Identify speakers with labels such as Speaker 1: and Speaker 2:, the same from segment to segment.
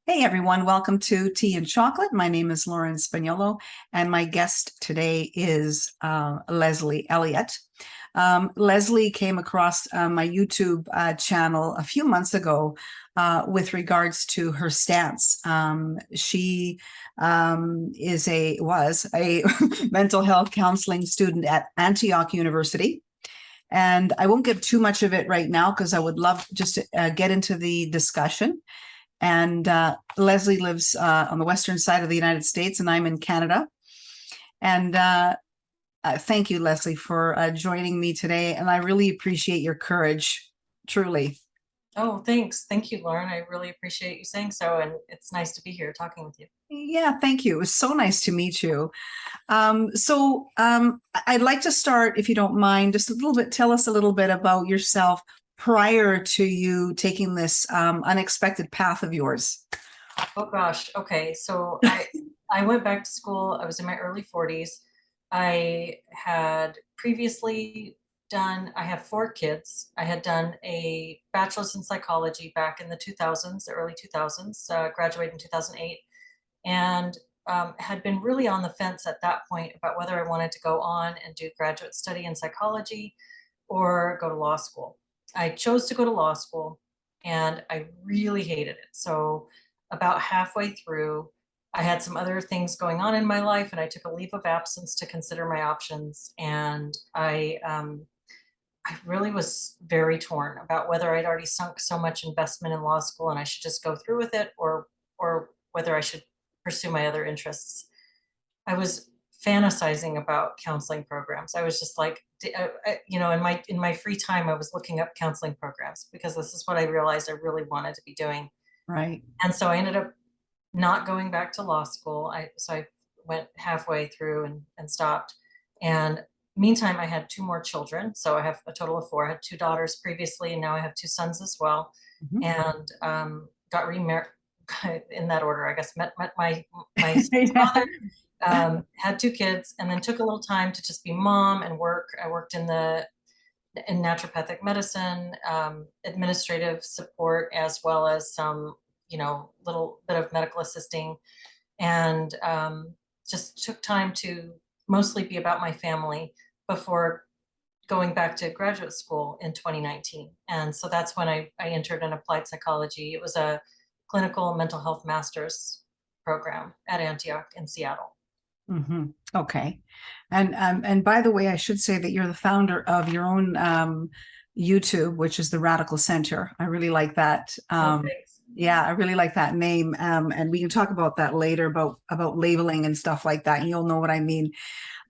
Speaker 1: Hey everyone, welcome to Tea and Chocolate. My name is Lauren Spagnolo, and my guest today is Leslie Elliott. Leslie came across my YouTube channel a few months ago with regards to her stance. She was a mental health counseling student at Antioch University. And I won't give too much of it right now because I would love just to get into the discussion. And Leslie lives on the western side of the United States, and I'm in Canada. And thank you, Leslie, for joining me today. And I really appreciate your courage, truly.
Speaker 2: Oh, thanks. Thank you, Lauren. I really appreciate you saying so. And it's nice to be here talking with you.
Speaker 1: Yeah, thank you. It was so nice to meet you. I'd like to start, if you don't mind, just a little bit, tell us a little bit about yourself prior to you taking this unexpected path of yours.
Speaker 2: Oh gosh. Okay. So I went back to school. I was in my early 40s. I had previously I have four kids. I had done a bachelor's in psychology back in the 2000s, the early 2000s, graduated in 2008, and had been really on the fence at that point about whether I wanted to go on and do graduate study in psychology or go to law school. I chose to go to law school and I really hated it. So, about halfway through, I had some other things going on in my life and I took a leave of absence to consider my options. And I really was very torn about whether I'd already sunk so much investment in law school and I should just go through with it or whether I should pursue my other interests. I was fantasizing about counseling programs. I was just like, in my free time, I was looking up counseling programs because this is what I realized I really wanted to be doing.
Speaker 1: Right.
Speaker 2: And so I ended up not going back to law school. I went halfway through and stopped. And meantime, I had two more children. So I have a total of four. I had two daughters previously, and now I have two sons as well.
Speaker 1: Mhm.
Speaker 2: And got remarried in that order, I guess. Met my son's
Speaker 1: Yeah.
Speaker 2: father, had two kids, and then took a little time to just be mom and work. I worked in naturopathic medicine, administrative support, as well as some, little bit of medical assisting, and just took time to mostly be about my family before going back to graduate school in 2019. And so that's when I entered in applied psychology. It was a clinical mental health master's program at Antioch in Seattle.
Speaker 1: Hmm. Okay. And by the way, I should say that you're the founder of your own YouTube, which is the Radical Center. I really like that.
Speaker 2: Oh, thanks.
Speaker 1: Yeah, I really like that name. And we can talk about that later about labeling and stuff like that. You'll know what I mean.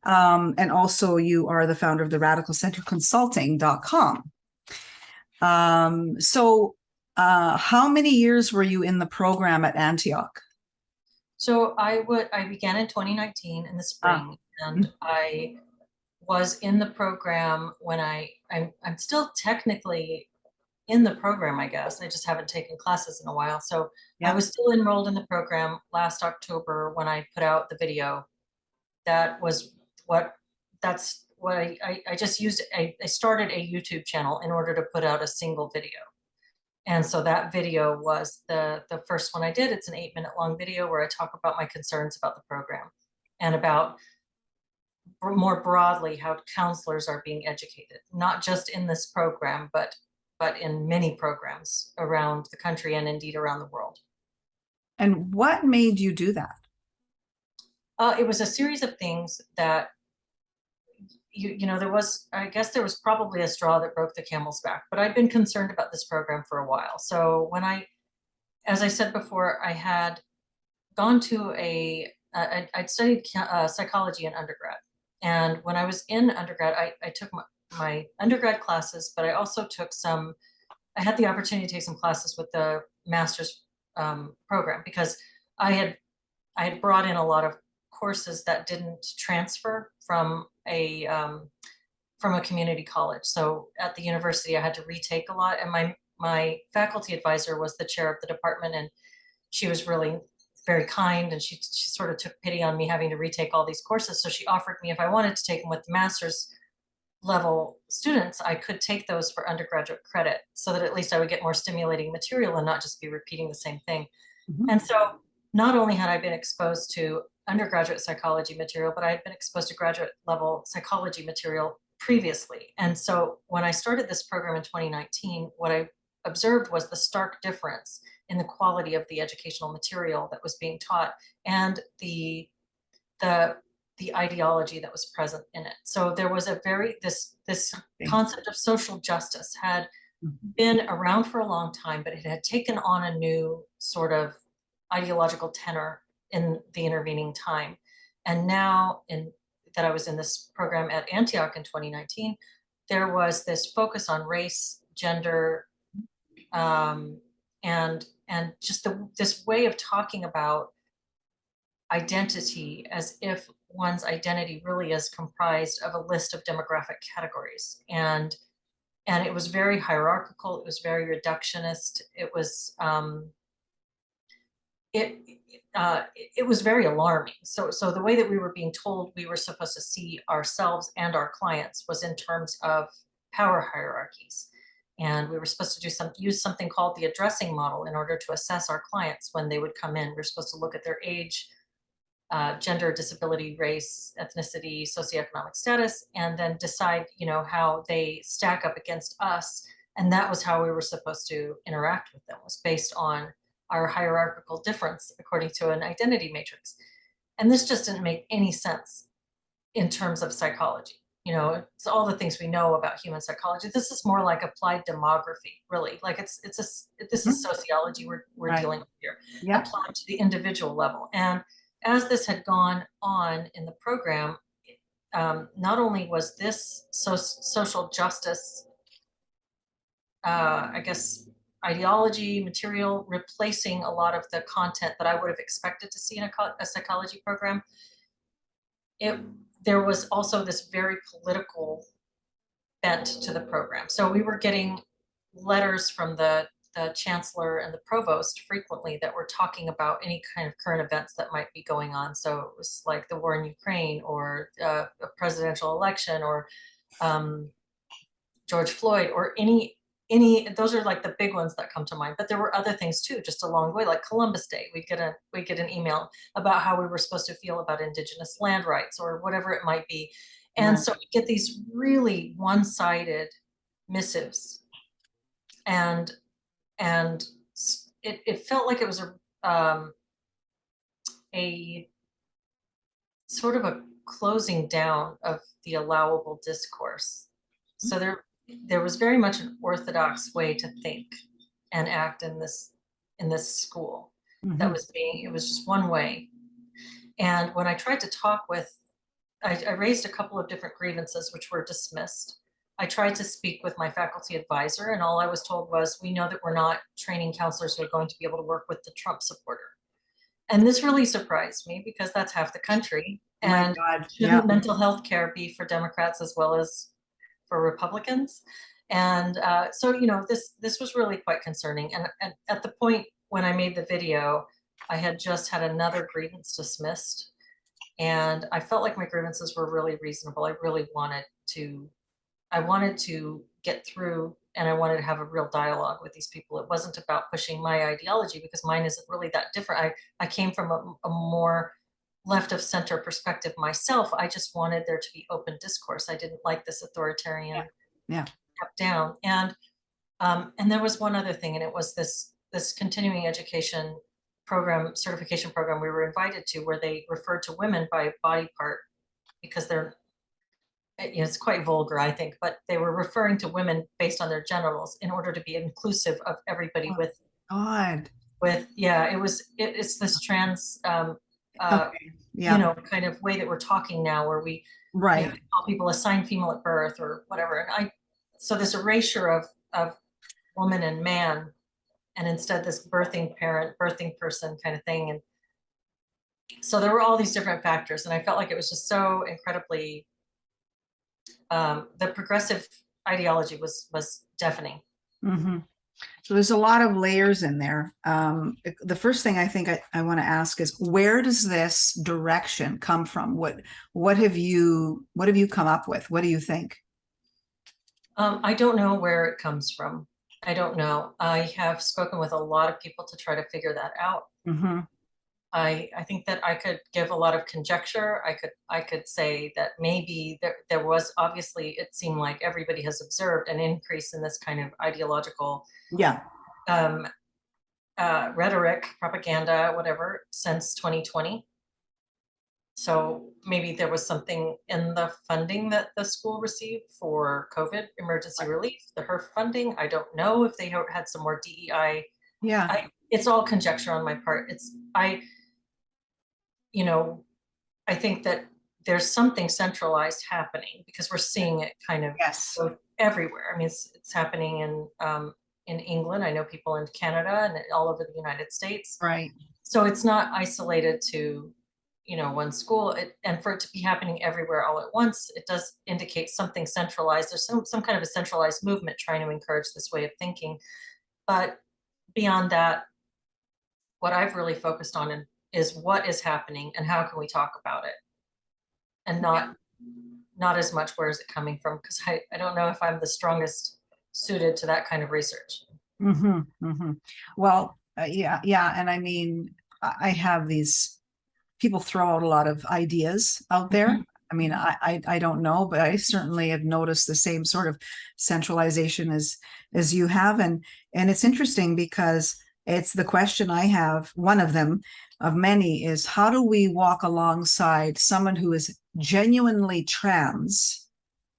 Speaker 1: And also you are the founder of the Radical Center Consulting.com. How many years were you in the program at Antioch?
Speaker 2: So I began in 2019 in the
Speaker 1: Ah,
Speaker 2: spring, and I was in the program when I'm still technically in the program, I guess. I just haven't taken classes in a while. So I
Speaker 1: yeah.
Speaker 2: was still enrolled in the program last October when I put out the video. That was what that's what I just used. I started a YouTube channel in order to put out a single video. And so that video was the first one I did. It's an 8-minute long video where I talk about my concerns about the program and about more broadly how counselors are being educated, not just in this program, but in many programs around the country and indeed around the world.
Speaker 1: And what made you do that?
Speaker 2: It was a series of things that there was, I guess there was probably a straw that broke the camel's back, but I'd been concerned about this program for a while. So as I said before, I had gone to I'd studied psychology in undergrad. And when I was in undergrad, I took my undergrad classes, but I also I had the opportunity to take some classes with the master's program because I had I had brought in a lot of courses that didn't transfer from a community college. So at the university, I had to retake a lot, and my faculty advisor was the chair of the department, and she was really very kind, and she sort of took pity on me having to retake all these courses. So she offered me if I wanted to take them with the master's level students, I could take those for undergraduate credit so that at least I would get more stimulating material and not just be repeating the same thing.
Speaker 1: Mhm.
Speaker 2: And so not only had I been exposed to undergraduate psychology material, but I had been exposed to graduate level psychology material previously. And so when I started this program in 2019, what I observed was the stark difference in the quality of the educational material that was being taught and the the ideology that was present in it. So there was a very this
Speaker 1: Okay.
Speaker 2: concept of social justice had
Speaker 1: Mhm.
Speaker 2: been around for a long time, but it had taken on a new sort of ideological tenor in the intervening time. And now in that I was in this program at Antioch in 2019, there was this focus on race, gender, um, and just this way of talking about identity as if one's identity really is comprised of a list of demographic categories. And it was very hierarchical, it was very reductionist, it it was very alarming. So the way that we were being told we were supposed to see ourselves and our clients was in terms of power hierarchies. And we were supposed to use something called the addressing model in order to assess our clients when they would come in. We're supposed to look at their age, gender, disability, race, ethnicity, socioeconomic status, and then decide, how they stack up against us. And that was how we were supposed to interact with them, was based on our hierarchical difference according to an identity matrix. And this just didn't make any sense in terms of psychology. It's all the things we know about human psychology. This is more like applied demography, really. Like this is
Speaker 1: Mhm.
Speaker 2: sociology we're
Speaker 1: Right.
Speaker 2: dealing with here,
Speaker 1: Yeah.
Speaker 2: applied to the individual level. And as this had gone on in the program, not only was this social justice, I guess, ideology material replacing a lot of the content that I would have expected to see in a psychology program, it there was also this very political bent to the program. So we were getting letters from the chancellor and the provost frequently that were talking about any kind of current events that might be going on. So it was like the war in Ukraine, or a presidential election, or um, George Floyd, or any those are like the big ones that come to mind. But there were other things too, just along the way, like Columbus Day. We get an email about how we were supposed to feel about indigenous land rights or whatever it might be. And
Speaker 1: Right.
Speaker 2: so we get these really one-sided missives, and and it felt like it was a sort of a closing down of the allowable discourse. So there was very much an orthodox way to think and act in this school.
Speaker 1: Mhm.
Speaker 2: It was just one way. And when I tried to talk with, I raised a couple of different grievances which were dismissed. I tried to speak with my faculty advisor, and all I was told was, we know that we're not training counselors who are going to be able to work with the Trump supporter. And this really surprised me because that's half the country.
Speaker 1: My
Speaker 2: And
Speaker 1: God. Yeah.
Speaker 2: shouldn't mental health care be for Democrats as well as for Republicans? And so, this was really quite concerning. And at the point when I made the video, I had just had another grievance dismissed, and I felt like my grievances were really reasonable. I wanted to get through, and I wanted to have a real dialogue with these people. It wasn't about pushing my ideology because mine isn't really that different. I came from a more left of center perspective myself. I just wanted there to be open discourse. I didn't like this
Speaker 1: Yeah.
Speaker 2: authoritarian
Speaker 1: Yeah.
Speaker 2: top down. And there was one other thing, and it was this continuing education program, certification program we were invited to, where they referred to women by body part because it's quite vulgar, I think, but they were referring to women based on their genitals in order to be inclusive of everybody
Speaker 1: Oh,
Speaker 2: with
Speaker 1: God.
Speaker 2: yeah, it's this trans uh
Speaker 1: Okay. Yeah.
Speaker 2: kind of way that we're talking now, where we
Speaker 1: Right.
Speaker 2: call people assigned female at birth or whatever. So this erasure of woman and man, and instead this birthing parent, birthing person kind of thing. And so there were all these different factors, and I felt like it was just so incredibly, the progressive ideology was deafening.
Speaker 1: Hmm. So there's a lot of layers in there. The first thing I think I want to ask is, where does this direction come from? What have you come up with? What do you think?
Speaker 2: I don't know where it comes from. I don't know. I have spoken with a lot of people to try to figure that out.
Speaker 1: Mhm.
Speaker 2: I think that I could give a lot of conjecture. I could say that maybe there was, obviously it seemed like everybody has observed an increase in this kind of ideological
Speaker 1: Yeah.
Speaker 2: um, rhetoric, propaganda, whatever, since 2020. So maybe there was something in the funding that the school received for COVID emergency relief, the HERF funding. I don't know if they had some more DEI.
Speaker 1: Yeah.
Speaker 2: It's all conjecture on my part. You know, I think that there's something centralized happening because we're seeing it kind of
Speaker 1: Yes.
Speaker 2: everywhere. I mean, it's happening in England. I know people in Canada and all over the United States.
Speaker 1: Right.
Speaker 2: So it's not isolated to, one school. And for it to be happening everywhere all at once, it does indicate something centralized. There's some kind of a centralized movement trying to encourage this way of thinking. But beyond that, what I've really focused on is what is happening and how can we talk about it, and not as much where is it coming from, because I don't know if I'm the strongest suited to that kind of research.
Speaker 1: Mm-hmm. Mm-hmm. Well, yeah, yeah. And I mean, I have these people throw out a lot of ideas out there.
Speaker 2: Mhm.
Speaker 1: I mean, I don't know, but I certainly have noticed the same sort of centralization as you have. And it's interesting because it's the question I have, one of them of many is how do we walk alongside someone who is genuinely trans?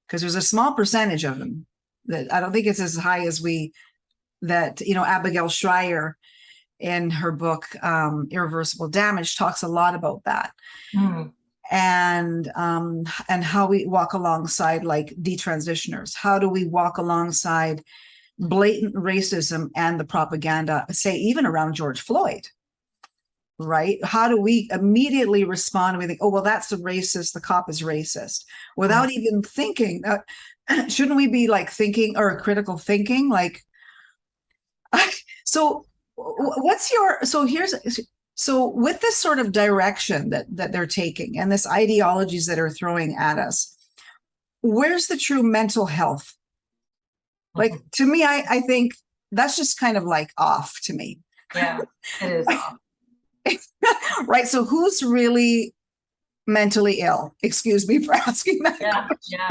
Speaker 1: Because there's a small percentage of them that I don't think it's as high as Abigail Schreier in her book Irreversible Damage talks a lot about that,
Speaker 2: Mm.
Speaker 1: and how we walk alongside like detransitioners. How do we walk alongside blatant racism and the propaganda, say even around George Floyd? Right? How do we immediately respond? We think, oh well, that's a racist. The cop is racist, without even thinking. Shouldn't we be like thinking or critical thinking? Like, so what's your so with this sort of direction that they're taking and this ideologies that are throwing at us, where's the true mental health? Like, to me, I think that's just kind of like off to me.
Speaker 2: Yeah, it is off.
Speaker 1: Right? So who's really mentally ill? Excuse me for asking that
Speaker 2: Yeah, yeah.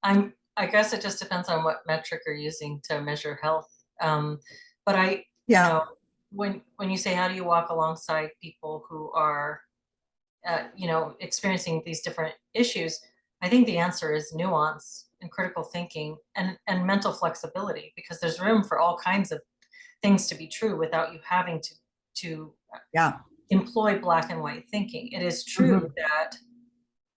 Speaker 1: question.
Speaker 2: I guess it just depends on what metric you're using to measure health. But
Speaker 1: Yeah.
Speaker 2: when you say how do you walk alongside people who are, experiencing these different issues, I think the answer is nuance and critical thinking and mental flexibility, because there's room for all kinds of things to be true without you having to
Speaker 1: Yeah.
Speaker 2: employ black and white thinking. It is true
Speaker 1: Mhm.
Speaker 2: that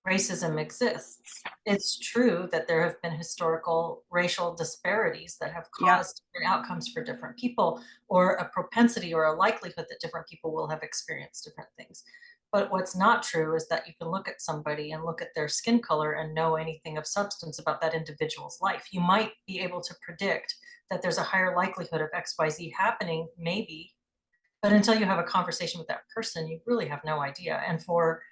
Speaker 2: racism exists. It's true that there have been historical racial disparities that have
Speaker 1: Yeah.
Speaker 2: caused different outcomes for different people, or a propensity or a likelihood that different people will have experienced different things. But what's not true is that you can look at somebody and look at their skin color and know anything of substance about that individual's life. You might be able to predict that there's a higher likelihood of XYZ happening, maybe, but until you have a conversation with that person, you really have no idea. And for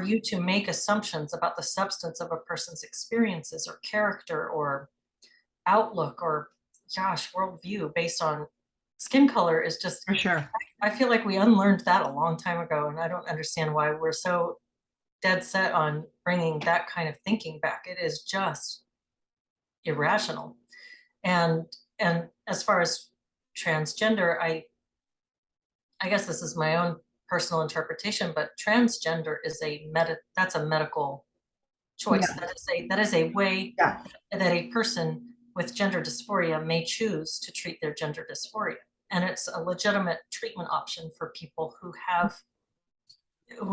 Speaker 2: you to make assumptions about the substance of a person's experiences or character or outlook or, gosh, worldview based on skin color is just,
Speaker 1: For sure.
Speaker 2: I feel like we unlearned that a long time ago. And I don't understand why we're so dead set on bringing that kind of thinking back. It is just irrational. And and as far as transgender, I guess this is my own personal interpretation, but transgender is that's a medical choice.
Speaker 1: Yeah.
Speaker 2: That is a way
Speaker 1: Yeah.
Speaker 2: that a person with gender dysphoria may choose to treat their gender dysphoria. And it's a legitimate treatment option for people who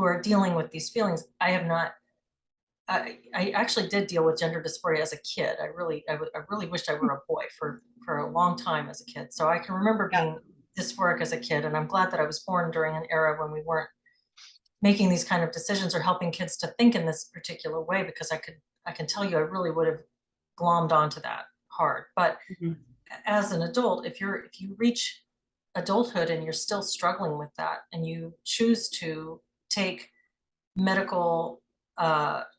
Speaker 2: are dealing with these feelings. I actually did deal with gender dysphoria as a kid. I really wished I were a boy for a long time as a kid. So I can remember
Speaker 1: Yeah.
Speaker 2: being dysphoric as a kid, and I'm glad that I was born during an era when we weren't making these kind of decisions or helping kids to think in this particular way, because I can tell you I really would have glommed onto that hard. But
Speaker 1: Mhm.
Speaker 2: as an adult, if you reach adulthood and you're still struggling with that and you choose to take medical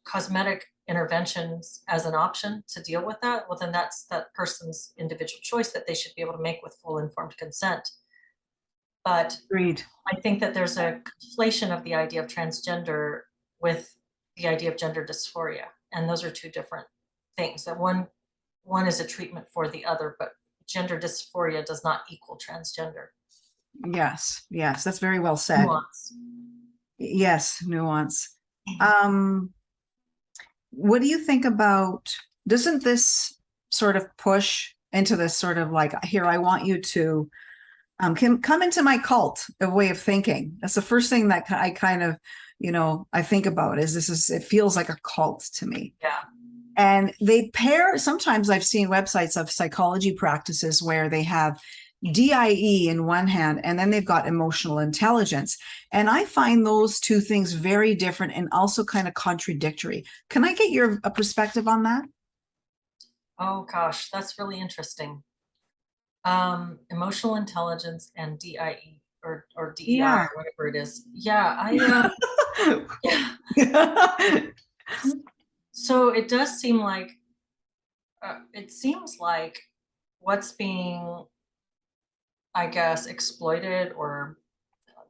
Speaker 2: cosmetic interventions as an option to deal with that, well then that's that person's individual choice that they should be able to make with full informed consent. But
Speaker 1: Agreed.
Speaker 2: I think that there's a conflation of the idea of transgender with the idea of gender dysphoria, and those are two different things. That one is a treatment for the other, but gender dysphoria does not equal transgender.
Speaker 1: Yes, yes, that's very well said.
Speaker 2: Nuance.
Speaker 1: Yes, nuance. What do you think about, doesn't this sort of push into this sort of like, here, I want you to can come into my cult, a way of thinking. That's the first thing that I kind of, I think about is it feels like a cult to me.
Speaker 2: Yeah.
Speaker 1: And they pair, sometimes I've seen websites of psychology practices where they have DIE in one hand, and then they've got emotional intelligence. And I find those two things very different and also kind of contradictory. Can I get your perspective on that?
Speaker 2: Oh gosh, that's really interesting. Emotional intelligence and DIE or DEI
Speaker 1: Yeah.
Speaker 2: or whatever it is. Yeah, yeah. So it does seem like what's being, I guess, exploited or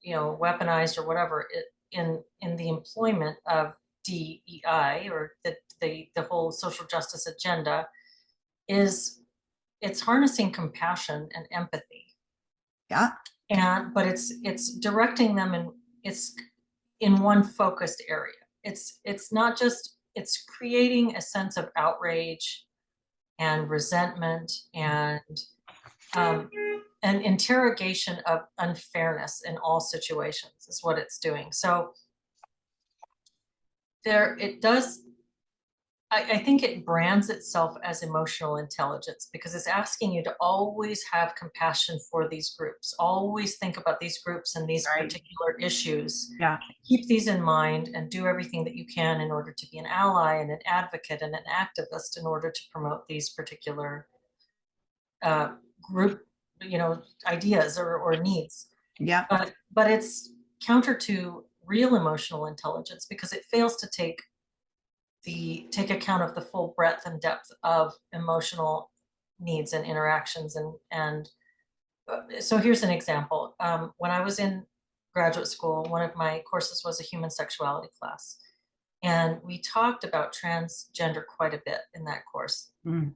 Speaker 2: weaponized or whatever in the employment of DEI or the whole social justice agenda is it's harnessing compassion and empathy,
Speaker 1: Yeah.
Speaker 2: but it's directing them it's in one focused area. It's not just it's creating a sense of outrage and resentment and um, an interrogation of unfairness in all situations is what it's doing. So it does, I think it brands itself as emotional intelligence because it's asking you to always have compassion for these groups, always think about these groups and these
Speaker 1: Right.
Speaker 2: particular issues,
Speaker 1: Yeah.
Speaker 2: keep these in mind and do everything that you can in order to be an ally and an advocate and an activist in order to promote these particular group, ideas or needs.
Speaker 1: Yeah.
Speaker 2: But it's counter to real emotional intelligence because it fails to take account of the full breadth and depth of emotional needs and interactions and so here's an example. When I was in graduate school, one of my courses was a human sexuality class, and we talked about transgender quite a bit in that course.
Speaker 1: Mm.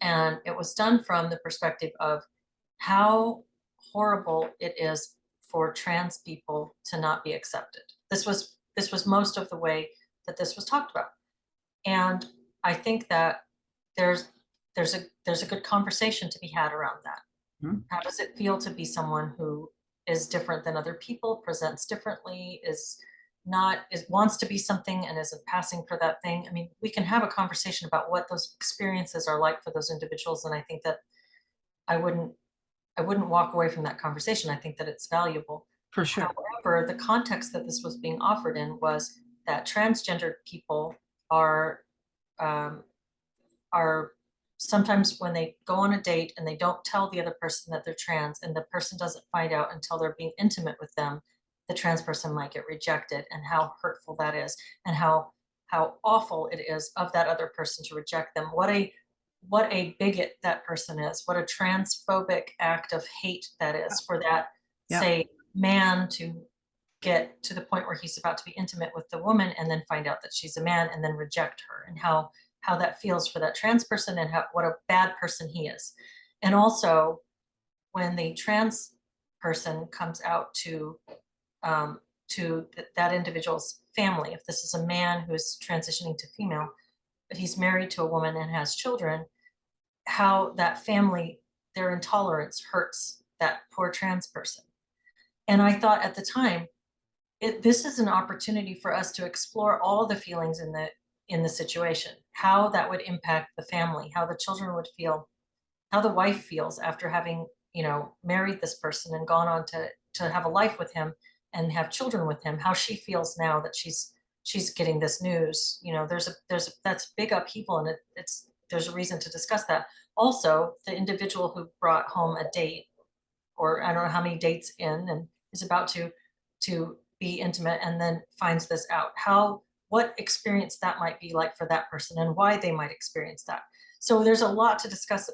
Speaker 2: And it was done from the perspective of how horrible it is for trans people to not be accepted. This was most of the way that this was talked about. And I think that there's a good conversation to be had around that.
Speaker 1: Mm.
Speaker 2: How does it feel to be someone who is different than other people, presents differently, wants to be something and isn't passing for that thing? I mean, we can have a conversation about what those experiences are like for those individuals, and I think that I wouldn't walk away from that conversation. I think that it's valuable.
Speaker 1: For sure.
Speaker 2: However, the context that this was being offered in was that transgender people are um, are sometimes when they go on a date and they don't tell the other person that they're trans and the person doesn't find out until they're being intimate with them, the trans person might get rejected, and how hurtful that is and how awful it is of that other person to reject them. What a bigot that person is, what a transphobic act of hate that is for that,
Speaker 1: Yeah.
Speaker 2: say, man to get to the point where he's about to be intimate with the woman and then find out that she's a man and then reject her, and how that feels for that trans person and what a bad person he is. And also when the trans person comes out to that individual's family, if this is a man who is transitioning to female, but he's married to a woman and has children, how that family, their intolerance hurts that poor trans person. And I thought at the time, this is an opportunity for us to explore all the feelings in the situation, how that would impact the family, how the children would feel, how the wife feels after having, married this person and gone on to have a life with him and have children with him, how she feels now that she's getting this news. That's big upheaval, and there's a reason to discuss that. Also, the individual who brought home a date, or I don't know how many dates in, and is about to be intimate and then finds this out, what experience that might be like for that person and why they might experience that. So there's a lot to discuss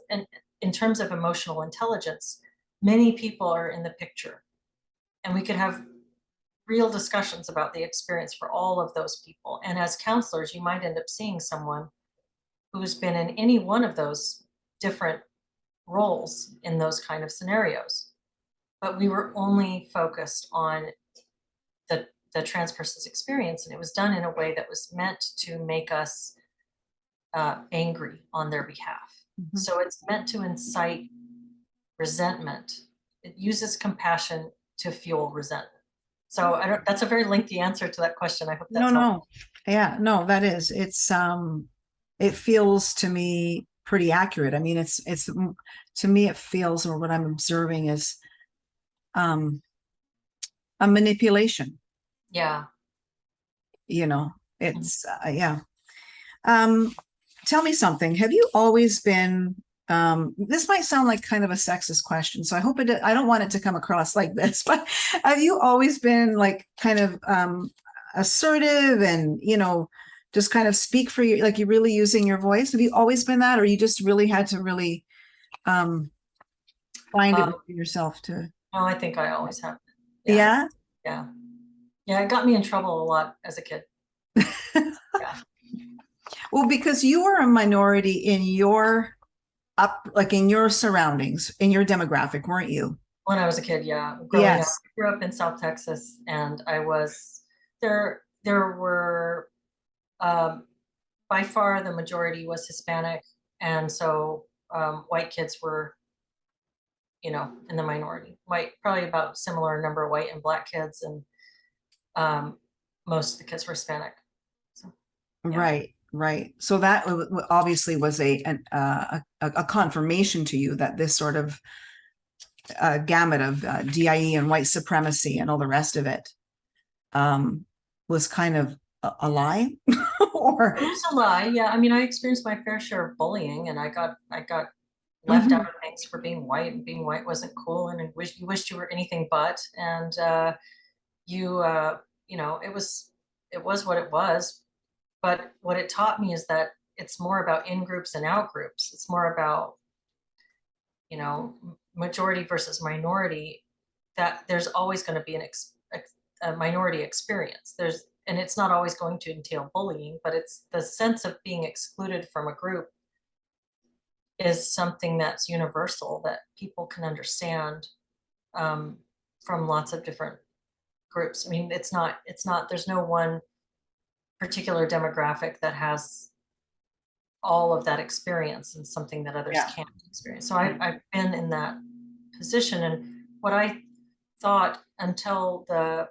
Speaker 2: in terms of emotional intelligence. many people are in the picture, and we could have real discussions about the experience for all of those people. And as counselors, you might end up seeing someone who's been in any one of those different roles in those kind of scenarios. But we were only focused on the trans person's experience, and it was done in a way that was meant to make us angry on their behalf.
Speaker 1: Mhm.
Speaker 2: So it's meant to incite resentment. It uses compassion to fuel resentment. So I don't, that's a very lengthy answer to that question. I hope
Speaker 1: No,
Speaker 2: that's helpful.
Speaker 1: no. Yeah, no, that is. It feels to me pretty accurate. I mean, it's to me it feels, or what I'm observing is um a manipulation,
Speaker 2: Yeah.
Speaker 1: you know.
Speaker 2: Mhm.
Speaker 1: It's yeah. Um, Tell me something. Have you always been, this might sound like kind of a sexist question, so I hope I don't want it to come across like this, but have you always been like kind of assertive and, just kind of speak for you, like you're really using your voice? Have you always been that, or you just really had to really um, find it
Speaker 2: Um,
Speaker 1: within yourself to,
Speaker 2: no, I think I always have. Yeah.
Speaker 1: yeah?
Speaker 2: Yeah. Yeah. It got me in trouble a lot as a kid. Yeah.
Speaker 1: Well, because you were a minority in your like in your surroundings, in your demographic, weren't you?
Speaker 2: When I was a kid, yeah. Growing up,
Speaker 1: Yes.
Speaker 2: I grew up in South Texas, and I was there. There were um, by far the majority was Hispanic, and so white kids were, in the minority. White, probably about similar number of white and black kids, and um, most of the kids were Hispanic. So, yeah.
Speaker 1: Right, right. So that obviously was a confirmation to you that this sort of gamut of DIE and white supremacy and all the rest of it um, was kind of a lie, or
Speaker 2: It was a lie. Yeah, I mean, I experienced my fair share of bullying, and I got left out
Speaker 1: Mhm.
Speaker 2: of things for being white, and being white wasn't cool, and you wished you were anything but. And you it was what it was. But what it taught me is that it's more about in groups and out groups. It's more about, majority versus minority. That there's always going to be a minority experience. And it's not always going to entail bullying, but it's the sense of being excluded from a group is something that's universal, that people can understand um, from lots of different groups. I mean, it's not, there's no one particular demographic that has all of that experience, and something that others
Speaker 1: Yeah.
Speaker 2: can't experience. So I've been in that position, and what I thought until the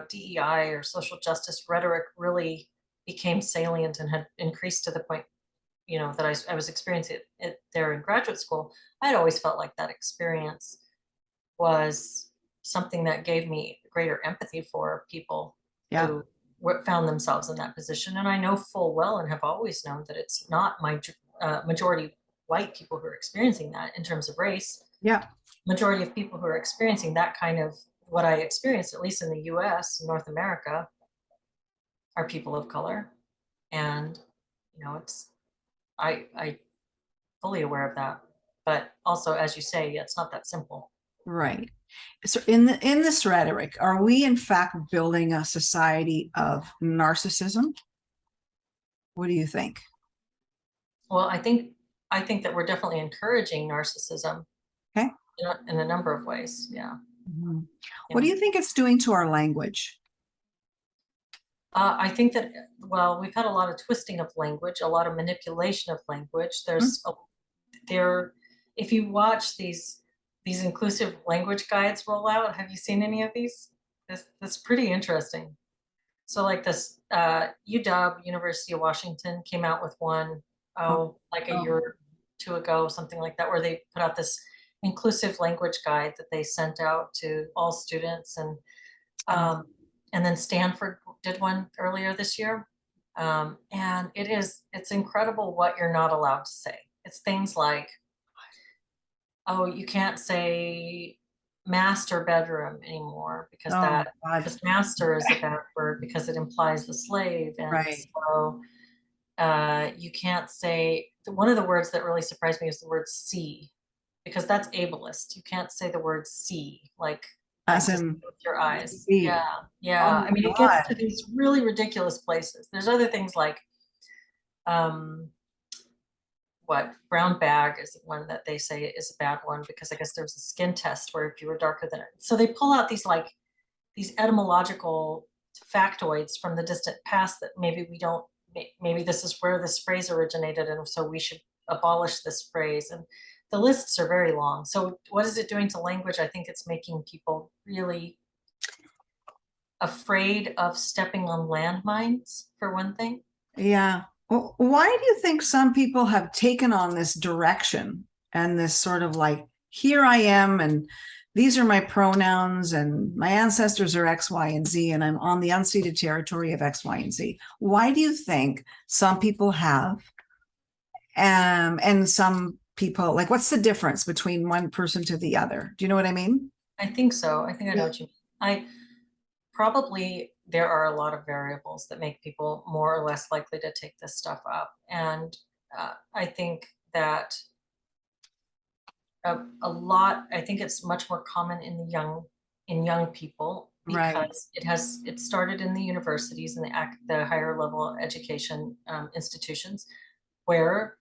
Speaker 2: DEI or social justice rhetoric really became salient and had increased to the point, that I was experiencing it there in graduate school. I'd always felt like that experience was something that gave me greater empathy for people
Speaker 1: Yeah.
Speaker 2: who found themselves in that position. And I know full well, and have always known, that it's not my majority white people who are experiencing that in terms of race.
Speaker 1: Yeah.
Speaker 2: Majority of people who are experiencing that kind of what I experienced, at least in the US, North America, are people of color. And, it's, I fully aware of that. But also, as you say, it's not that simple.
Speaker 1: Right. So in this rhetoric, are we in fact building a society of narcissism? What do you think?
Speaker 2: Well, I think that we're definitely encouraging narcissism
Speaker 1: Okay.
Speaker 2: in a number of ways. Yeah.
Speaker 1: Mhm. What
Speaker 2: Yeah.
Speaker 1: do you think it's doing to our language?
Speaker 2: I think that, well, we've had a lot of twisting of language, a lot of manipulation of language.
Speaker 1: Mm.
Speaker 2: There, if you watch these inclusive language guides roll out, have you seen any of these? That's pretty interesting. So like this UW, University of Washington, came out with one,
Speaker 1: Oh,
Speaker 2: like a
Speaker 1: oh,
Speaker 2: year or two ago, something like that, where they put out this inclusive language guide that they sent out to all students.
Speaker 1: oh,
Speaker 2: Um, and then Stanford did one earlier this year. And it's incredible what you're not allowed to say. It's things like, oh, you can't say master bedroom anymore, because
Speaker 1: oh, God.
Speaker 2: master is a bad word because it implies the slave. And
Speaker 1: Right.
Speaker 2: so you can't say, one of the words that really surprised me is the word see, because that's ableist. You can't say the word see,
Speaker 1: As
Speaker 2: just
Speaker 1: in
Speaker 2: with your eyes.
Speaker 1: B.
Speaker 2: Yeah,
Speaker 1: Oh
Speaker 2: yeah. I mean,
Speaker 1: my
Speaker 2: it gets to
Speaker 1: God.
Speaker 2: these really ridiculous places. There's other things like, um, what brown bag is one that they say is a bad one because I guess there's a skin test where if you were darker than it. So they pull out these etymological factoids from the distant past that maybe we don't, maybe this is where this phrase originated and so we should abolish this phrase. And the lists are very long. So what is it doing to language? I think it's making people really afraid of stepping on landmines, for one thing.
Speaker 1: Yeah. Well, why do you think some people have taken on this direction and this sort of like, here I am, and these are my pronouns, and my ancestors are X, Y, and Z, and I'm on the unceded territory of X, Y, and Z? Why do you think some people have, and some people, like, what's the difference between one person to the other? Do you know what I mean?
Speaker 2: I think so. I think I know what you mean. I probably there are a lot of variables that make people more or less likely to take this stuff up. And I think that I think it's much more common in young people
Speaker 1: Right.
Speaker 2: because it started in the universities and the higher level education institutions where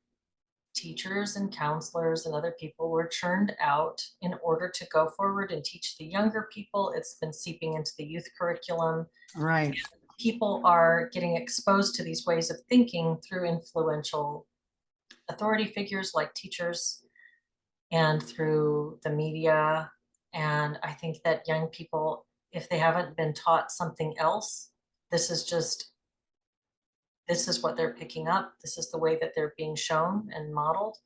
Speaker 2: teachers and counselors and other people were churned out in order to go forward and teach the younger people. It's been seeping into the youth curriculum.
Speaker 1: Right.
Speaker 2: People are getting exposed to these ways of thinking through influential authority figures like teachers and through the media. And I think that young people, if they haven't been taught something else, this is just, this is what they're picking up. This is the way that they're being shown and modeled.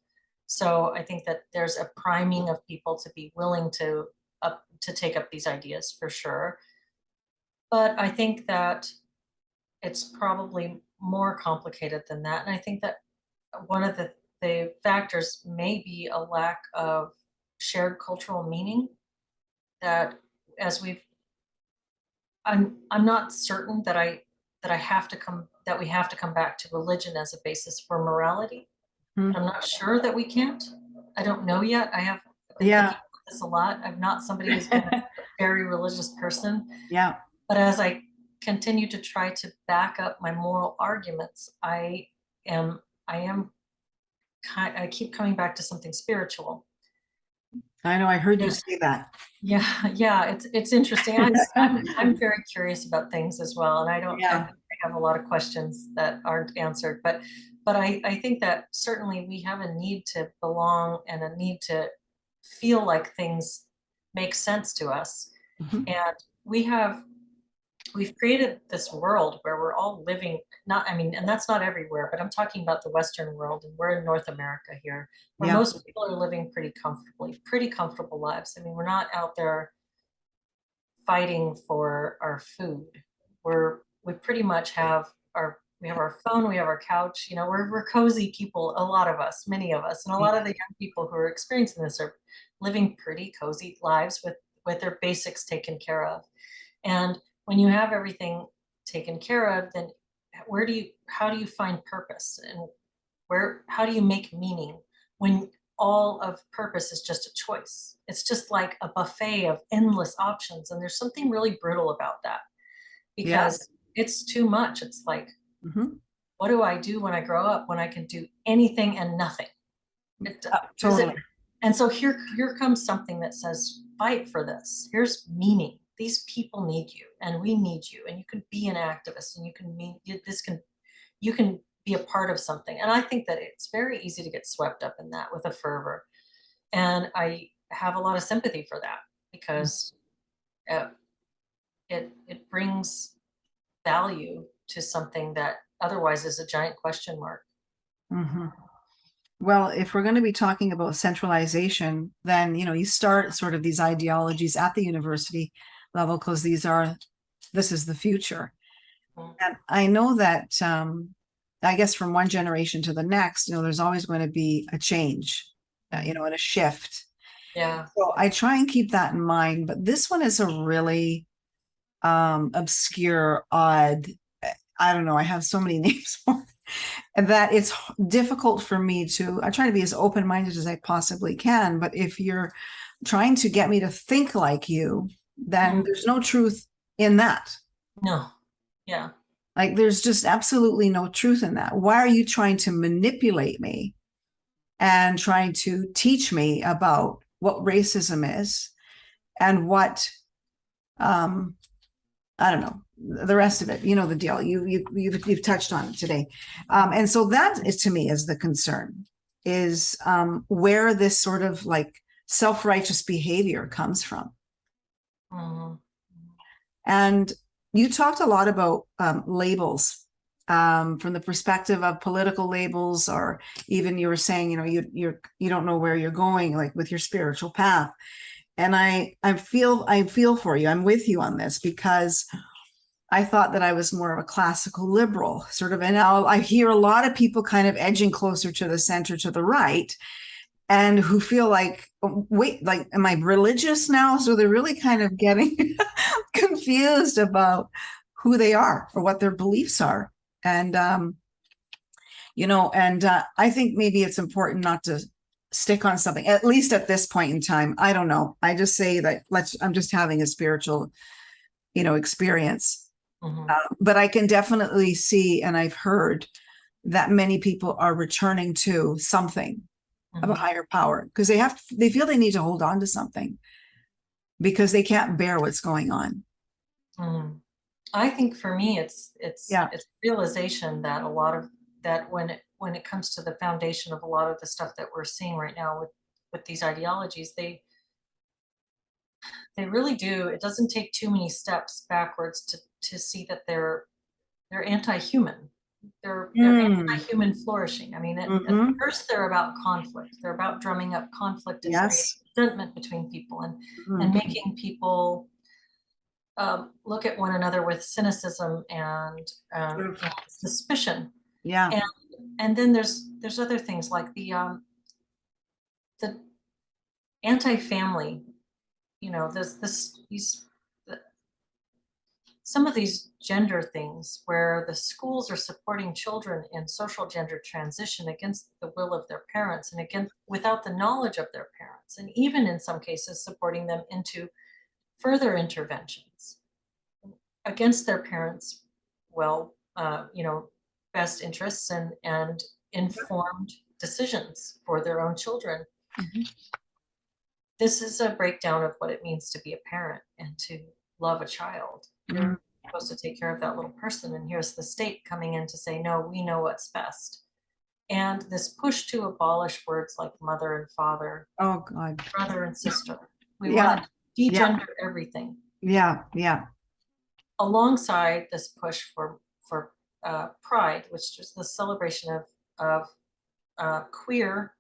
Speaker 2: So I think that there's a priming of people to be willing to take up these ideas for sure. But I think that it's probably more complicated than that. And I think that one of the factors may be a lack of shared cultural meaning that as we've I'm not certain that I have to come that we have to come back to religion as a basis for morality.
Speaker 1: Hmm.
Speaker 2: But I'm not sure that we can't. I don't know yet. I've been
Speaker 1: Yeah.
Speaker 2: thinking about this a lot. I'm not somebody who's been a very religious person,
Speaker 1: Yeah.
Speaker 2: but as I continue to try to back up my moral arguments, am I am I keep coming back to something spiritual.
Speaker 1: I know. I heard you
Speaker 2: Yeah,
Speaker 1: say that.
Speaker 2: yeah, yeah. It's interesting. I'm very curious about things as well, and I
Speaker 1: Yeah.
Speaker 2: think I have a lot of questions that aren't answered. But I think that certainly we have a need to belong and a need to feel like things make sense to us,
Speaker 1: Mhm.
Speaker 2: and we have we've created this world where we're all living, not, I mean, and that's not everywhere, but I'm talking about the Western world, and we're in North America here, where
Speaker 1: Yeah.
Speaker 2: most people are living pretty comfortable lives. I mean, we're not out there fighting for our food. We pretty much we have our phone, we have our couch, we're cozy people, a lot of us, many of us, and a lot of the young people who are experiencing this are living pretty cozy lives with their basics taken care of. And when you have everything taken care of, then how do you find purpose, and how do you make meaning when all of purpose is just a choice? It's just like a buffet of endless options. And there's something really brutal about that
Speaker 1: Yeah.
Speaker 2: because it's too much. It's like,
Speaker 1: Mhm.
Speaker 2: what do I do when I grow up when I can do anything and nothing? It, is it,
Speaker 1: Totally.
Speaker 2: and so here comes something that says, fight for this. Here's meaning. These people need you and we need you. And you can be an activist and you can be a part of something. And I think that it's very easy to get swept up in that with a fervor. And I have a lot of sympathy for that because uh, it brings value to something that otherwise is a giant question mark.
Speaker 1: Hmm. Well, if we're going to be talking about centralization, then, you start sort of these ideologies at the university level because this is the future.
Speaker 2: Mm.
Speaker 1: And I know that, I guess from one generation to the next, there's always going to be a change, and a shift.
Speaker 2: Yeah.
Speaker 1: So I try and keep that in mind. But this one is a really obscure, odd, I don't know. I have so many names for it. And that it's difficult for me I try to be as open-minded as I possibly can, but if you're trying to get me to think like you, then there's no truth in that.
Speaker 2: No. Yeah.
Speaker 1: Like there's just absolutely no truth in that. Why are you trying to manipulate me and trying to teach me about what racism is and what I don't know, the rest of it, you know, the deal. You've touched on it today. And so that is, to me, is the concern, is where this sort of like self-righteous behavior comes from.
Speaker 2: Mhm.
Speaker 1: And you talked a lot about labels, from the perspective of political labels, or even you were saying, you know, you don't know where you're going, like with your spiritual path. And I feel for you. I'm with you on this, because I thought that I was more of a classical liberal sort of, and now I hear a lot of people kind of edging closer to the center, to the right, and who feel like, oh, wait, like, am I religious now? So they're really kind of getting confused about who they are or what their beliefs are. And, you know, and I think maybe it's important not to stick on something, at least at this point in time. I don't know. I just say that I'm just having a spiritual, you know, experience.
Speaker 2: Mhm.
Speaker 1: But I can definitely see, and I've heard that many people are returning to something of a
Speaker 2: Mhm.
Speaker 1: higher power, because they feel they need to hold on to something because they can't bear what's going on.
Speaker 2: Mhm. I think for me,
Speaker 1: Yeah.
Speaker 2: it's realization that a lot of that when it comes to the foundation of a lot of the stuff that we're seeing right now with these ideologies, they really do. It doesn't take too many steps backwards to see that they're anti-human. They're
Speaker 1: Mm.
Speaker 2: anti-human flourishing. I mean, at
Speaker 1: Hmm.
Speaker 2: first they're about conflict. They're about drumming up conflict and creating
Speaker 1: Yes.
Speaker 2: resentment between people, and
Speaker 1: Mm.
Speaker 2: making people look at one another with cynicism and suspicion.
Speaker 1: Yeah.
Speaker 2: And and then there's other things like the anti-family. You know, there's this these some of these gender things where the schools are supporting children in social gender transition against the will of their parents, and again without the knowledge of their parents, and even in some cases supporting them into further interventions against their parents, well, you know, best interests and informed decisions for their own children.
Speaker 1: Mhm.
Speaker 2: This is a breakdown of what it means to be a parent and to love a child.
Speaker 1: Mm.
Speaker 2: You're supposed to take care of that little person, and here's the state coming in to say, no, we know what's best. And this push to abolish words like mother and father,
Speaker 1: Oh God.
Speaker 2: brother and sister. We
Speaker 1: Yeah.
Speaker 2: want to
Speaker 1: Yeah.
Speaker 2: degender everything,
Speaker 1: Yeah. Yeah.
Speaker 2: alongside this push for pride, which is the celebration of queer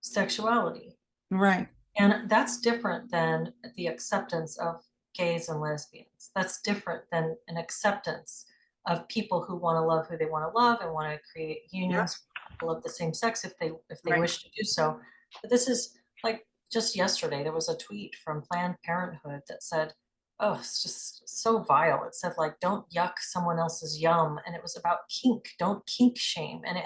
Speaker 2: sexuality.
Speaker 1: Right.
Speaker 2: And that's different than the acceptance of gays and lesbians. That's different than an acceptance of people who want to love who they want to love and want to create
Speaker 1: Yeah.
Speaker 2: unions with people of the same sex if they
Speaker 1: Right.
Speaker 2: wish to do so. But this is like just yesterday there was a tweet from Planned Parenthood that said, oh, it's just so vile. It said like, don't yuck someone else's yum, and it was about kink, don't kink shame. And it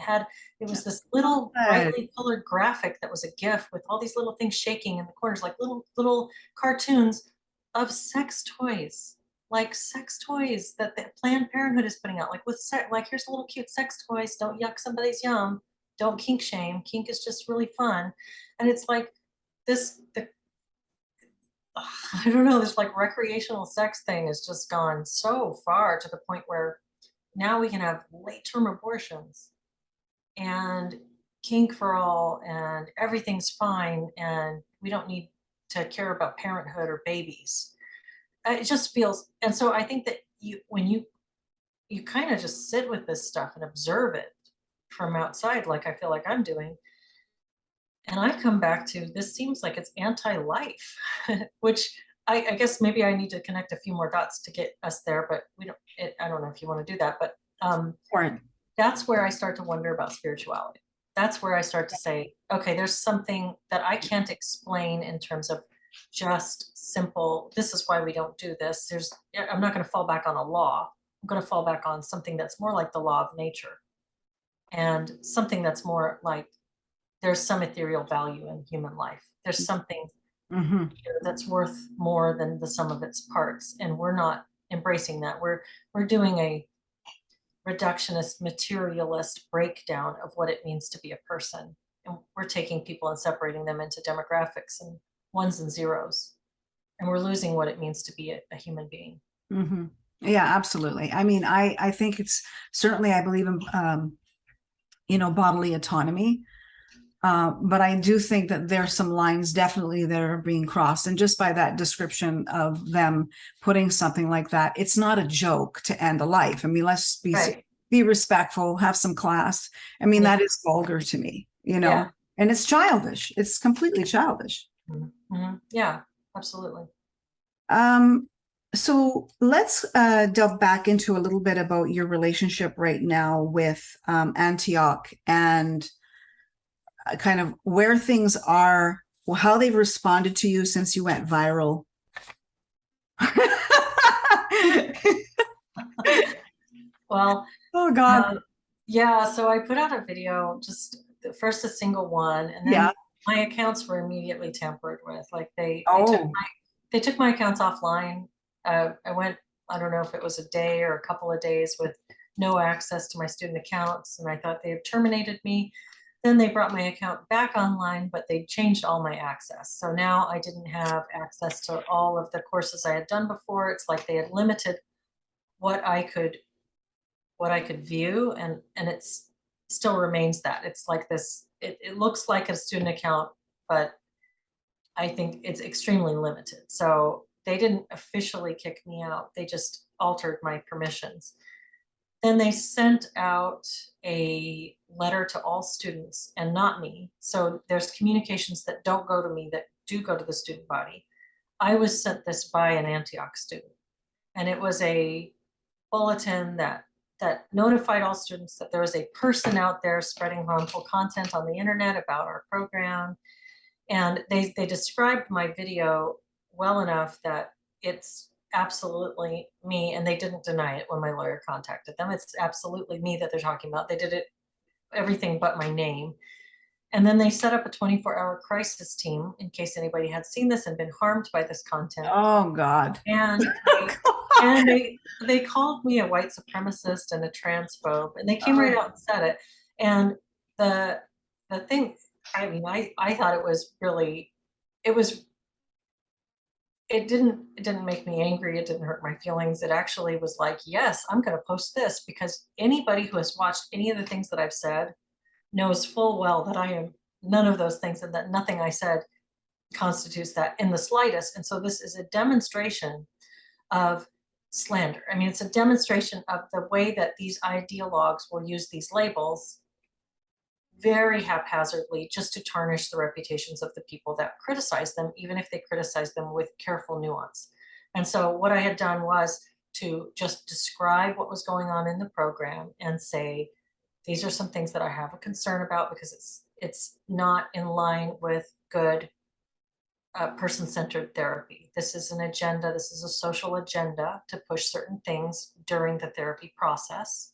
Speaker 2: was this little
Speaker 1: Good.
Speaker 2: brightly colored graphic that was a GIF with all these little things shaking in the corners, like little cartoons of sex toys that the Planned Parenthood is putting out, like like here's little cute sex toys. Don't yuck somebody's yum. Don't kink shame. Kink is just really fun, and it's like the I don't know, this like recreational sex thing has just gone so far to the point where now we can have late term abortions and kink for all and everything's fine and we don't need to care about parenthood or babies. It just feels, and so I think that when you kind of just sit with this stuff and observe it from outside, like I feel like I'm doing, and I come back to this seems like it's anti-life, which I guess maybe I need to connect a few more dots to get us there, but we don't. I don't know if you want to do that, but
Speaker 1: Important.
Speaker 2: that's where I start to wonder about spirituality. That's where I start to say, okay, there's something that I can't explain in terms of just simple. This is why we don't do this. I'm not going to fall back on a law. I'm going to fall back on something that's more like the law of nature. and something that's more like there's some ethereal value in human life. There's something
Speaker 1: Mm-hmm.
Speaker 2: here that's worth more than the sum of its parts, and we're not embracing that. We're doing a reductionist, materialist breakdown of what it means to be a person, and we're taking people and separating them into demographics and ones and zeros, and we're losing what it means to be a human being.
Speaker 1: Mm-hmm. Yeah, absolutely. I mean, I think it's certainly, I believe in, bodily autonomy. But I do think that there's some lines definitely that are being crossed. And just by that description of them putting something like that, it's not a joke to end a life. I mean, let's
Speaker 2: Right.
Speaker 1: be respectful, have some class. I mean,
Speaker 2: Yeah.
Speaker 1: that is vulgar to me,
Speaker 2: Yeah.
Speaker 1: and it's childish. It's completely childish.
Speaker 2: Mm-hmm. Yeah, absolutely.
Speaker 1: Um, so let's delve back into a little bit about your relationship right now with Antioch and kind of where things are, how they've responded to you since you went viral.
Speaker 2: Well,
Speaker 1: Oh God.
Speaker 2: yeah, so I put out a video, just first a single one, and
Speaker 1: Yeah.
Speaker 2: then my accounts were immediately tampered with. Like
Speaker 1: Oh.
Speaker 2: they took my accounts offline. I went, I don't know if it was a day or a couple of days with no access to my student accounts, and I thought they had terminated me. Then they brought my account back online, but they changed all my access. So now I didn't have access to all of the courses I had done before. It's like they had limited what I could view, and it's still remains that. It's like this, it looks like a student account, but I think it's extremely limited. So they didn't officially kick me out. They just altered my permissions. Then they sent out a letter to all students and not me. So there's communications that don't go to me that do go to the student body. I was sent this by an Antioch student, and it was a bulletin that notified all students that there was a person out there spreading harmful content on the internet about our program. And they described my video well enough that it's absolutely me, and they didn't deny it when my lawyer contacted them. It's absolutely me that they're talking about. They did it everything but my name. And then they set up a 24-hour crisis team in case anybody had seen this and been harmed by this content.
Speaker 1: Oh God.
Speaker 2: And they called me a white supremacist and a transphobe, and they came right out and said it. And the thing, I mean, I thought it was really, it was, it didn't make me angry. It didn't hurt my feelings. It actually was like, yes, I'm going to post this, because anybody who has watched any of the things that I've said knows full well that I am none of those things, and that nothing I said constitutes that in the slightest. And so this is a demonstration of slander. I mean, it's a demonstration of the way that these ideologues will use these labels very haphazardly just to tarnish the reputations of the people that criticize them, even if they criticize them with careful nuance. And so what I had done was to just describe what was going on in the program and say, these are some things that I have a concern about, because it's not in line with good person-centered therapy. This is an agenda. This is a social agenda to push certain things during the therapy process.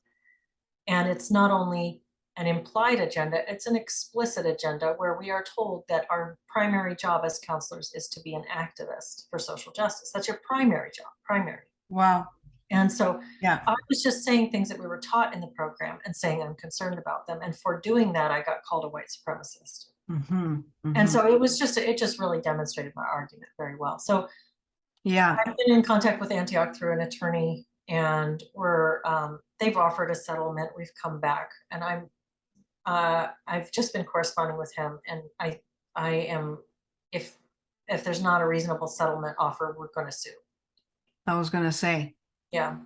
Speaker 2: And it's not only an implied agenda, it's an explicit agenda where we are told that our primary job as counselors is to be an activist for social justice. That's your primary job, primary.
Speaker 1: Wow.
Speaker 2: And so
Speaker 1: Yeah.
Speaker 2: I was just saying things that we were taught in the program and saying I'm concerned about them. And for doing that, I got called a white supremacist.
Speaker 1: Mm-hmm. Mm-hmm.
Speaker 2: And so it just really demonstrated my argument very well. So
Speaker 1: Yeah.
Speaker 2: I've been in contact with Antioch through an attorney, and they've offered a settlement. We've come back, and I've just been corresponding with him, and I am, if there's not a reasonable settlement offer, we're going to sue.
Speaker 1: I was gonna say.
Speaker 2: Yeah,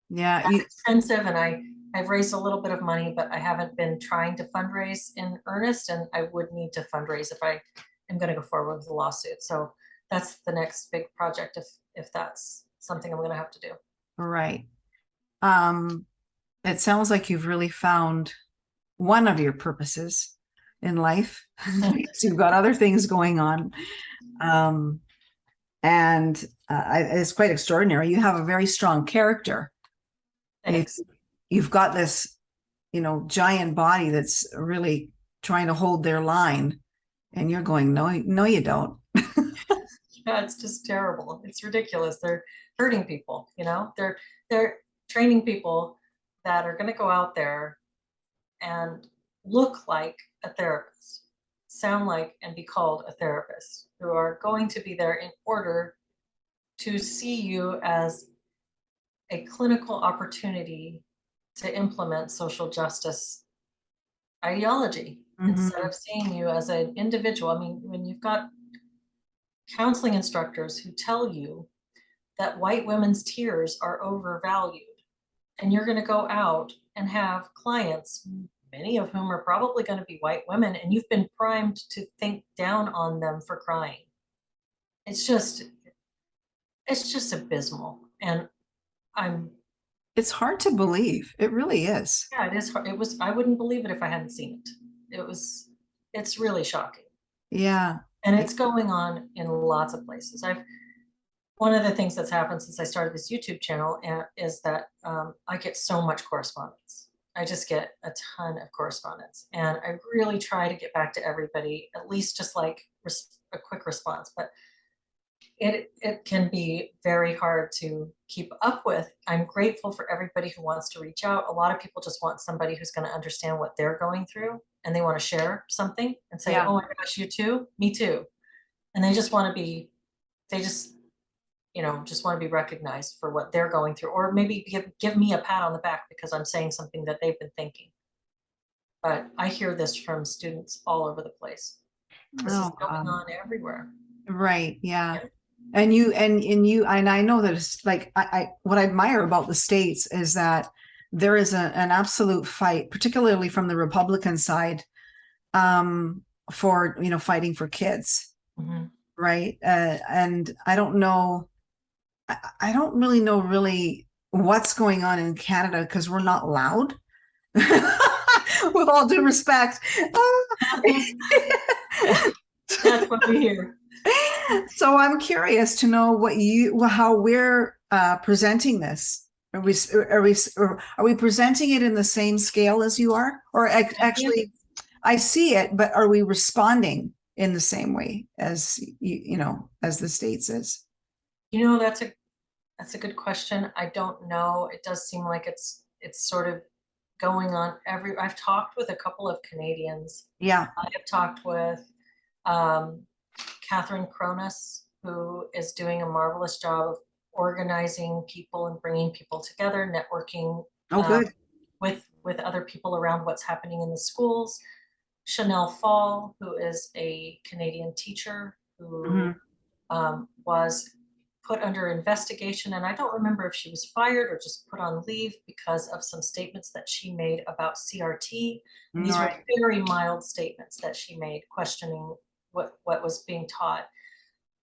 Speaker 1: Yeah.
Speaker 2: that's expensive, and I've raised a little bit of money, but I haven't been trying to fundraise in earnest, and I would need to fundraise if I am going to go forward with the lawsuit. So that's the next big project, if that's something I'm going to have to do.
Speaker 1: Right. It sounds like you've really found one of your purposes in life. So you've got other things going on. And it's quite extraordinary. You have a very strong character.
Speaker 2: Thanks.
Speaker 1: You've got this giant body that's really trying to hold their line. And you're going, no, no, you don't.
Speaker 2: Yeah, it's just terrible. It's ridiculous. They're hurting people, they're training people that are going to go out there and look like a therapist, sound like and be called a therapist, who are going to be there in order to see you as a clinical opportunity to implement social justice ideology instead of seeing you as an individual. I mean, when you've got counseling instructors who tell you that white women's tears are overvalued, and you're going to go out and have clients, many of whom are probably going to be white women, and you've been primed to think down on them for crying. It's just abysmal. And
Speaker 1: It's hard to believe. It really is.
Speaker 2: yeah, it is. I wouldn't believe it if I hadn't seen it. It's really shocking.
Speaker 1: Yeah.
Speaker 2: And it's going on in lots of places. One of the things that's happened since I started this YouTube channel is that I get so much correspondence. I just get a ton of correspondence, and I really try to get back to everybody, at least just like a quick response. But it can be very hard to keep up with. I'm grateful for everybody who wants to reach out. A lot of people just want somebody who's going to understand what they're going through, and they want to share something and say,
Speaker 1: Yeah.
Speaker 2: "Oh my gosh, you too? Me too." And they just want to be, just want to be recognized for what they're going through, or maybe give me a pat on the back because I'm saying something that they've been thinking. But I hear this from students all over the place. This is
Speaker 1: Oh,
Speaker 2: going on everywhere.
Speaker 1: right. Yeah.
Speaker 2: Yeah.
Speaker 1: And I know that it's like, what I admire about the States is that there is an absolute fight, particularly from the Republican side, for, fighting for kids.
Speaker 2: Mhm.
Speaker 1: Right. And I don't know, I don't really know what's going on in Canada because we're not loud. With all due respect.
Speaker 2: That's what we hear.
Speaker 1: So I'm curious to know how we're presenting this. Are we presenting it in the same scale as you are, or actually, I see it, but are we responding in the same way as as the States is?
Speaker 2: That's a good question. I don't know. It does seem like it's sort of going on I've talked with a couple of Canadians.
Speaker 1: Yeah.
Speaker 2: I have talked with um, Catherine Cronus, who is doing a marvelous job of organizing people and bringing people together, networking
Speaker 1: Oh, good.
Speaker 2: with other people around what's happening in the schools. Chanel Fall, who is a Canadian teacher who was put under investigation, and I don't remember if she was fired or just put on leave because of some statements that she made about CRT. And these were very mild statements that she made, questioning what was being taught.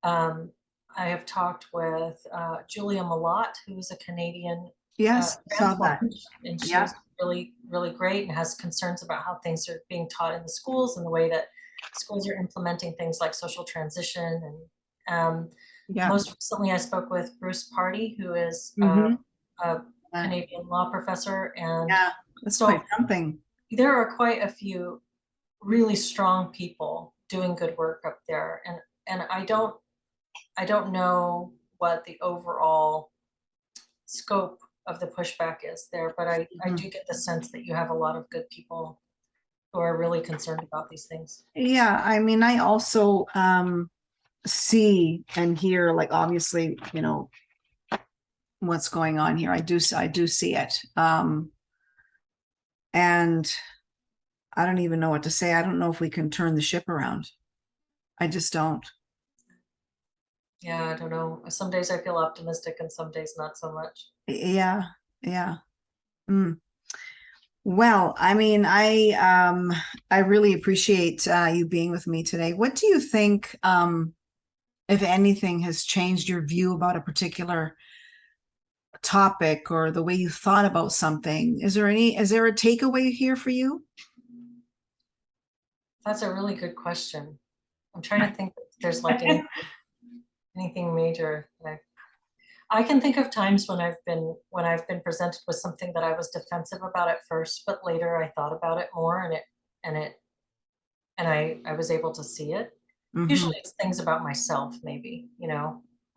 Speaker 2: I have talked with Julia Malott, who's a Canadian
Speaker 1: Yes, saw that.
Speaker 2: and
Speaker 1: Yeah.
Speaker 2: she's really, really great and has concerns about how things are being taught in the schools and the way that schools are implementing things like social transition. And
Speaker 1: Yeah.
Speaker 2: most recently, I spoke with Bruce Party, who is a Canadian law professor. And
Speaker 1: Yeah, that's quite something.
Speaker 2: there are quite a few really strong people doing good work up there. And I don't know what the overall scope of the pushback is there, but I do get the sense that you have a lot of good people who are really concerned about these things.
Speaker 1: Yeah, I mean, I also see and hear, like, obviously, what's going on here. I do see it. And I don't even know what to say. I don't know if we can turn the ship around. I just don't.
Speaker 2: Yeah, I don't know. Some days I feel optimistic and some days not so much.
Speaker 1: Yeah, yeah. Mm. Well, I mean, I really appreciate you being with me today. What do you think, if anything, has changed your view about a particular topic or the way you thought about something? Is there a takeaway here for you?
Speaker 2: That's a really good question. I'm trying to think if there's like anything major. I can think of times when I've been presented with something that I was defensive about at first, but later I thought about it more, and it and I was able to see it.
Speaker 1: Hmm.
Speaker 2: Usually it's things about myself, maybe,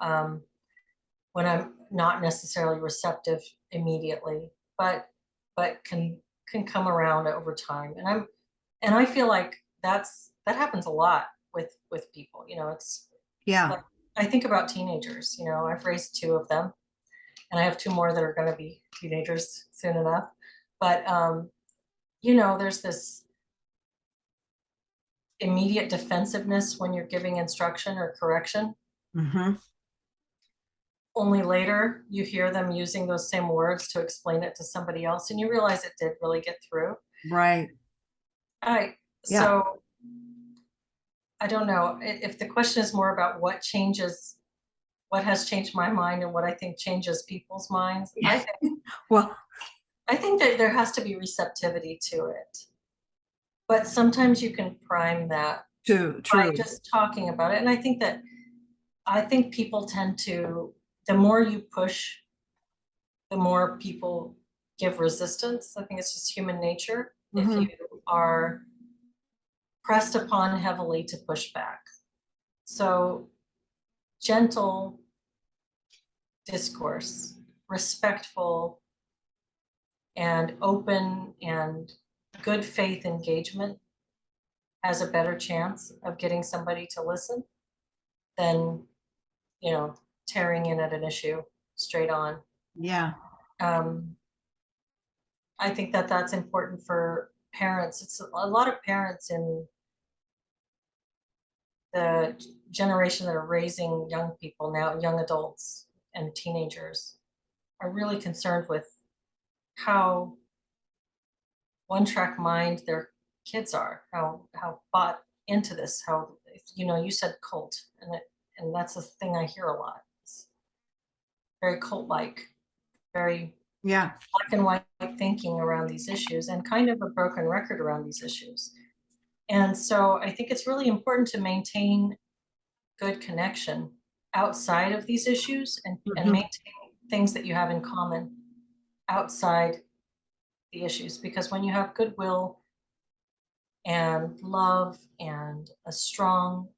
Speaker 2: um, when I'm not necessarily receptive immediately, but can come around over time. And I feel like that happens a lot with people. It's
Speaker 1: Yeah.
Speaker 2: like I think about teenagers. I've raised two of them, and I have two more that are going to be teenagers soon enough. But there's this immediate defensiveness when you're giving instruction or correction.
Speaker 1: Hmm.
Speaker 2: Only later you hear them using those same words to explain it to somebody else, and you realize it did really get through.
Speaker 1: Right.
Speaker 2: I
Speaker 1: Yeah.
Speaker 2: so I don't know if the question is more about what has changed my mind and what I think changes people's minds. I think
Speaker 1: Well,
Speaker 2: I think that there has to be receptivity to it, but sometimes you can prime that by
Speaker 1: true.
Speaker 2: just talking about it. And I think people tend to, the more you push, the more people give resistance. I think it's just human nature. If you
Speaker 1: Hmm.
Speaker 2: are pressed upon heavily to push back. So gentle discourse, respectful and open and good faith engagement has a better chance of getting somebody to listen than, you know, tearing in at an issue straight on.
Speaker 1: Yeah.
Speaker 2: Um, I think that that's important for parents. It's a lot of parents in the generation that are raising young people now, young adults and teenagers, are really concerned with how one track mind their kids are, how bought into this, how you said cult, and that's the thing I hear a lot. It's very cult like, very
Speaker 1: Yeah.
Speaker 2: black and white thinking around these issues, and kind of a broken record around these issues. And so I think it's really important to maintain good connection outside of these issues, and
Speaker 1: Hmm.
Speaker 2: maintain things that you have in common outside the issues, because when you have goodwill and love and a strong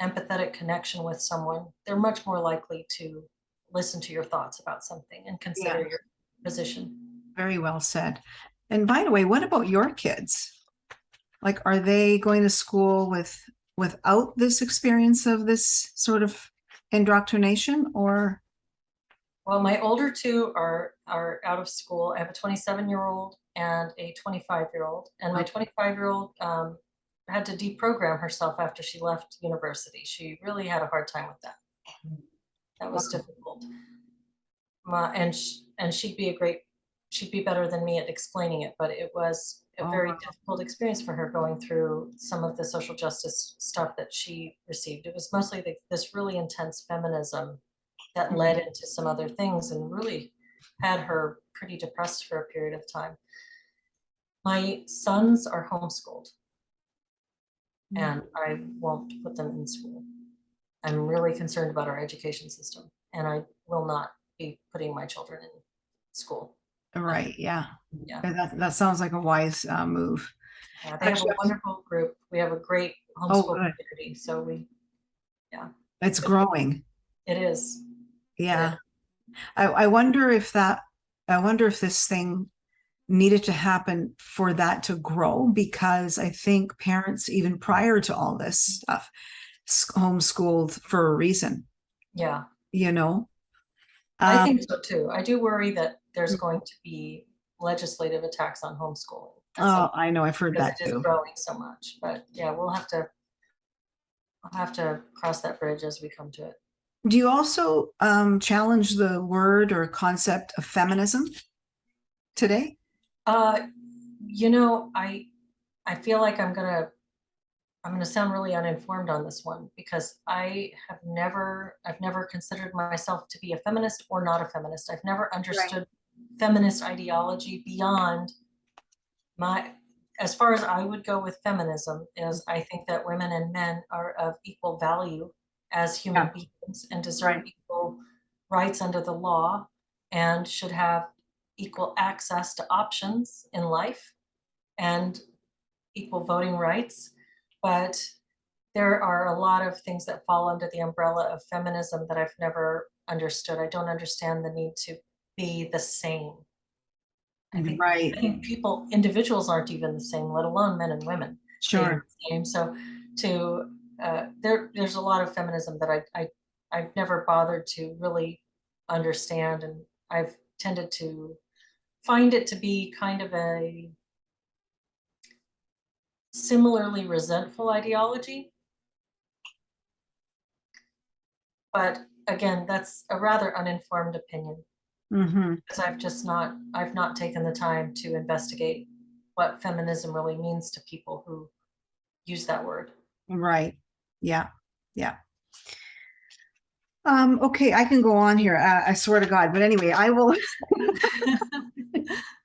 Speaker 2: empathetic connection with someone, they're much more likely to listen to your thoughts about something and
Speaker 1: Yeah.
Speaker 2: consider your position.
Speaker 1: Very well said. And by the way, what about your kids? Like, are they going to school without this experience of this sort of indoctrination, or?
Speaker 2: Well, my older two are out of school. I have a 27-year-old and a 25-year-old, and my 25-year-old had to deprogram herself after she left university. She really had a hard time with that. That was difficult. And she'd be better than me at explaining it, but it was a
Speaker 1: Oh,
Speaker 2: very
Speaker 1: wow.
Speaker 2: difficult experience for her going through some of the social justice stuff that she received. It was mostly this really intense feminism that led into some other things and really had her pretty depressed for a period of time. My sons are homeschooled, and I won't put them in school. I'm really concerned about our education system, and I will not be putting my children in school.
Speaker 1: Right. Yeah.
Speaker 2: Yeah.
Speaker 1: That sounds like a wise move.
Speaker 2: Yeah, they have a
Speaker 1: Actually,
Speaker 2: wonderful group. We have a great
Speaker 1: oh,
Speaker 2: homeschool
Speaker 1: good.
Speaker 2: community. So yeah,
Speaker 1: It's
Speaker 2: good.
Speaker 1: growing.
Speaker 2: It is. It is.
Speaker 1: Yeah. I wonder if I wonder if this thing needed to happen for that to grow, because I think parents, even prior to all this stuff, homeschooled for a reason,
Speaker 2: Yeah,
Speaker 1: you know?
Speaker 2: I
Speaker 1: Um,
Speaker 2: think so too. I do worry that there's going to be legislative attacks on homeschooling at some
Speaker 1: oh,
Speaker 2: point
Speaker 1: I know, I've heard
Speaker 2: because
Speaker 1: that
Speaker 2: it is
Speaker 1: too.
Speaker 2: growing so much. But yeah, we'll have to cross that bridge as we come to it.
Speaker 1: Do you also challenge the word or concept of feminism today?
Speaker 2: Uh, I feel like I'm gonna sound really uninformed on this one, because I've never considered myself to be a feminist or not a feminist. I've never
Speaker 1: Right.
Speaker 2: understood feminist ideology beyond my, as far as I would go with feminism is I think that women and men are of equal value as human
Speaker 1: Yeah.
Speaker 2: beings and deserve
Speaker 1: Right.
Speaker 2: equal rights under the law and should have equal access to options in life and equal voting rights. But there are a lot of things that fall under the umbrella of feminism that I've never understood. I don't understand the need to be the same. I think
Speaker 1: Right.
Speaker 2: I think people, individuals aren't even the same, let alone men and women being
Speaker 1: Sure.
Speaker 2: the same. So there's a lot of feminism that I've never bothered to really understand, and I've tended to find it to be kind of a similarly resentful ideology. But again, that's a rather uninformed opinion
Speaker 1: Hmm.
Speaker 2: because I've not taken the time to investigate what feminism really means to people who use that word.
Speaker 1: Right. Yeah. Yeah. Okay, I can go on here. I swear to God. But anyway, I will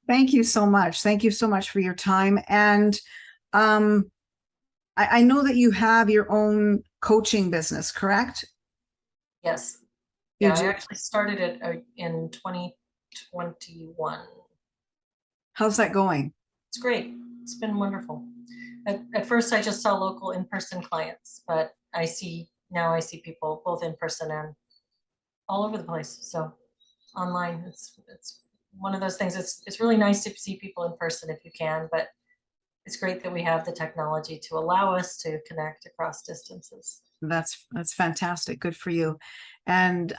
Speaker 1: thank you so much. Thank you so much for your time. And um, I know that you have your own coaching business, correct?
Speaker 2: Yes.
Speaker 1: You
Speaker 2: Yeah, I
Speaker 1: do.
Speaker 2: actually started it in 2021.
Speaker 1: How's that going?
Speaker 2: It's great. It's been wonderful. At first, I just saw local in-person clients, but now I see people both in person and all over the place. So online, it's one of those things. It's really nice to see people in person if you can, but it's great that we have the technology to allow us to connect across distances.
Speaker 1: That's fantastic. Good for you. And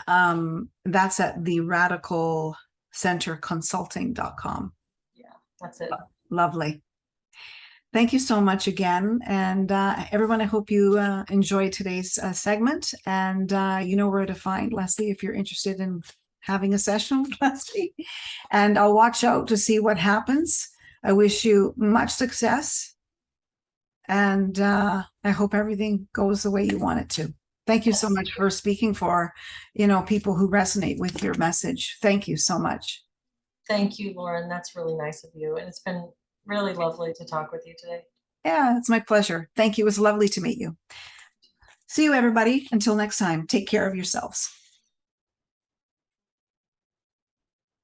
Speaker 1: that's at the radicalcenterconsulting.com.
Speaker 2: Yeah, that's it.
Speaker 1: Lovely. Thank you so much again. And everyone, I hope you enjoyed today's segment. And you know where to find Leslie if you're interested in having a session with Leslie. And I'll watch out to see what happens. I wish you much success. And I hope everything goes the way you want it to. Thank you so much for speaking for, people who resonate with your message. Thank you so much.
Speaker 2: Thank you, Lauren. That's really nice of you. And it's been really lovely to talk with you today.
Speaker 1: Yeah, it's my pleasure. Thank you. It was lovely to meet you. See you, everybody. Until next time, take care of yourselves.